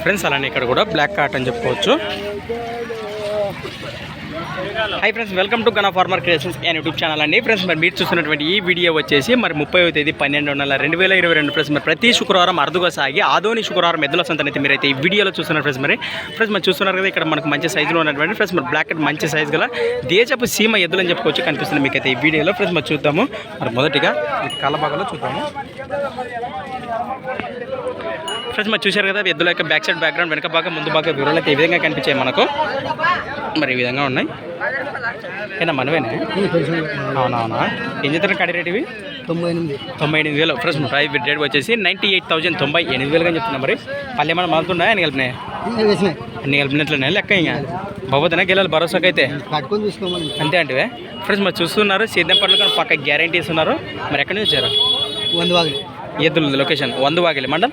Friends. అలానే ఇక్కడ కూడా బ్లాక్ కాట్ అని చెప్పుకోవచ్చు. Hi friends, welcome to Gana farmer creations and YouTube channel అండి. ఫ్రెండ్స్, మరి మీరు చూస్తున్నటువంటి ఈ వీడియో వచ్చేసి మరి 30వ తేదీ 12/2022 ఫ్రెండ్స్. మరి ప్రతి శుక్రవారం అరుదుగా సాగి ఆదోని శుక్రవారం ఎద్దుల సంతనైతే మీరైతే ఈ వీడియోలో చూస్తున్నారు ఫ్రెండ్స్. మరి చూస్తున్నారు కదా, ఇక్కడ మనకు మంచి సైజులో ఉన్నటువంటి ఫ్రెండ్స్ మరి బ్లాక్ అండ్ మంచి సైజు గల దేశపు సీమ ఎద్దులు అని చెప్పుకోవచ్చు కనిపిస్తుంది మీకైతే ఈ వీడియోలో ఫ్రెండ్స్. మరి చూద్దాము. మరి మొదటిగా కాలభాగంలో చూద్దాము ఫ్రెండ్స్. మరి చూశారు కదా, ఎద్దుల యొక్క బ్యాక్ సైడ్ బ్యాక్గ్రౌండ్, వెనక భాగం, ముందు భాగం వివరాలు అయితే ఈ విధంగా కనిపించాయి మనకు. మరి ఈ విధంగా ఉన్నాయి. ఏనా మనవేనా? అవునవునా. ఏం చేస్తారు కడి రేట్ ఇవి? 98,000 ఫ్రెండ్స్. ప్రైస్ రేట్ వచ్చేసి 98,000, 98,000 చెప్తున్నా. మరి పల్లె మనం మారుతున్నాయి అన్ని కలిపినాయి, అన్ని కలిపినట్లనే లెక్క. ఇంకా బాబోతున్నా గెలాలి భరోసాకి అయితే అంతే అంటే ఫ్రెండ్స్. మరి చూస్తున్నారు సేద్యం పనులు కానీ పక్క గ్యారంటీస్ ఉన్నారు. మరి ఎక్కడి నుంచి వచ్చారు? ఎద్దులు లొకేషన్ వందువాగిలి మండలం,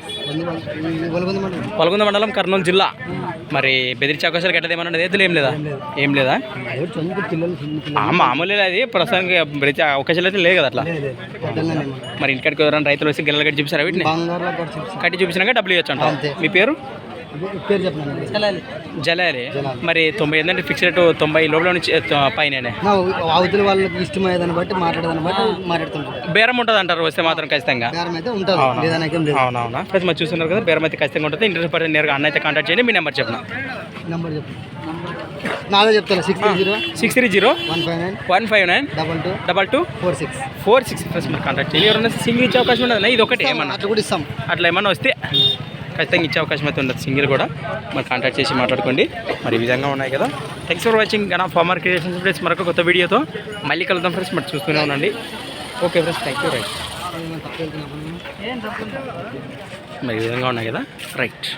పల్గొంద మండలం, కర్నూలు జిల్లా. మరి బెదిరించే అవకాశాలు గట్టదేమన్నా ఎద్దులు ఏం లేదా? మామూలు అది ప్రస్తుతానికి బెదిరించే అవకాశాలు అయితే లేదు కదా అట్లా. మరి ఇంటికాడికి ఎవరైనా రైతులు వచ్చి గిల్లలు కట్టి చూపిస్తారా? వీటిని కట్టి చూపించినాక డబ్బులు ఇవ్వచ్చు అంట. మీ పేరు? జలాలి. మరి 90 ఏంటంటే ఫిక్స్ రేటు 90 లోపల నుంచి పైన అవతల వాళ్ళకి ఇష్టమయ్యేదాన్ని బట్టి మాట్లాడుతుంటారు. బేరం ఉంటుంది అంటారు వస్తే మాత్రం ఖచ్చితంగా. అవునవునా ఫ్రెండ్స్. మరి చూస్తున్నారు కదా, బేరం అయితే ఖచ్చితంగా ఉంటుంది. ఇంట్రెస్ట్ పడితే నేరుగా అన్న అయితే కాంటాక్ట్ చేయండి. మీ నెంబర్ చెప్పిన నాదే చెప్తాను. 630 159 2246 ఫ్రెండ్స్. మరి కాంటాక్ట్ చేయండి. ఎవరైనా సింగిల్ ఇచ్చే అవకాశం ఉండదు. ఇది ఒకటి ఏమన్నా అట్లా కూడా ఇస్తాం. అట్లా ఏమన్నా వస్తే ఖచ్చితంగా ఇచ్చే అవకాశం అయితే ఉండదు. సింగిల్ కూడా మరి కాంటాక్ట్ చేసి మాట్లాడుకోండి. మరి ఈ విధంగా ఉన్నాయి కదా. Thanks for watching Gana farmer creations friends. మరొక కొత్త వీడియోతో మళ్ళీ కలుద్దాం ఫ్రెండ్స్. మరి చూస్తూనే ఉండండి. Okay friends, thank you. Right. మరి ఈ విధంగా ఉన్నాయి కదా. రైట్.